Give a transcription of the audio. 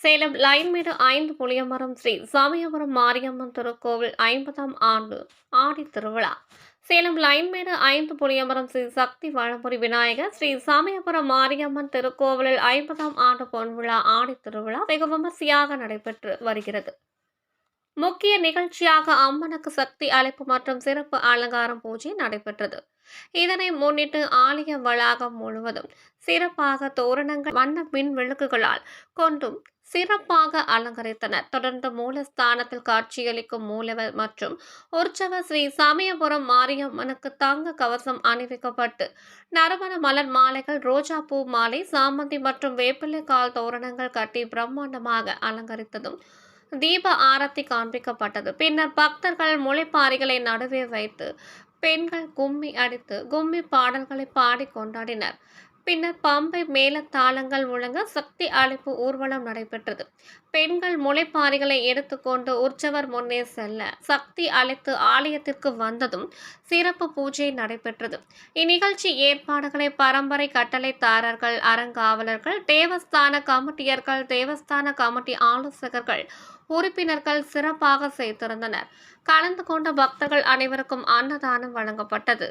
சேலம் லைன்மேடு 5 புளியமரம் ஸ்ரீ சமயபுரம் மாரியம்மன் திருக்கோவில் 50ஆம் ஆண்டு ஆடி திருவிழா. சேலம் லைன்மேடு 5 புளியமரம் ஸ்ரீ சக்தி வளம்புரி விநாயகர் ஸ்ரீ சமயபுரம் மாரியம்மன் திருக்கோவிலில் 50ஆம் ஆண்டு பொன்விழா ஆடி திருவிழா வெகு விமர்சையாக நடைபெற்று வருகிறது. முக்கிய நிகழ்ச்சியாக அம்மனுக்கு சக்தி அழைப்பு மற்றும் சிறப்பு அலங்காரம் பூஜை நடைபெற்றது. இதனை முன்னிட்டு ஆலய வளாகம் முழுவதும் சிறப்பாக தோரணங்கள் வண்ண மின் விளக்குகளால் கொண்டும் சிறப்பாக அலங்கரித்தனர். தொடர்ந்து மூலஸ்தானத்தில் காட்சியளிக்கும் மூலவர் மற்றும் உற்சவர் ஸ்ரீ சமயபுரம் மாரியம்மனுக்கு தங்க கவசம் அணிவிக்கப்பட்டு நறுமண மலர் மாலைகள், ரோஜா பூ மாலை, சாமந்தி மற்றும் வேப்பிலை கால் தோரணங்கள் கட்டி பிரம்மாண்டமாக அலங்கரித்ததும் தீப ஆரத்தி காண்பிக்கப்பட்டது. பின்னர் பக்தர்கள் முளைப்பாரிகளை நடுவே வைத்து பெண்கள் கும்மி அடித்து கும்மி பாடல்களை பாடி கொண்டாடினர். பின்னர் பம்பை மேளதாளங்கள் முழங்க சக்தி அழைப்பு ஊர்வலம் நடைபெற்றது. பெண்கள் முளைப்பாரிகளை எடுத்துக்கொண்டு உற்சவர் முன்னே செல்ல சக்தி அழைத்து ஆலயத்திற்கு வந்ததும் சிறப்பு பூஜை நடைபெற்றது. இந்நிகழ்ச்சி ஏற்பாடுகளை பரம்பரை கட்டளைதாரர்கள், அறங்காவலர்கள், தேவஸ்தான கமிட்டியர்கள், தேவஸ்தான கமிட்டி ஆலோசகர்கள், உறுப்பினர்கள் சிறப்பாக செய்திருந்தனர். கலந்து கொண்ட பக்தர்கள் அனைவருக்கும் அன்னதானம் வழங்கப்பட்டது.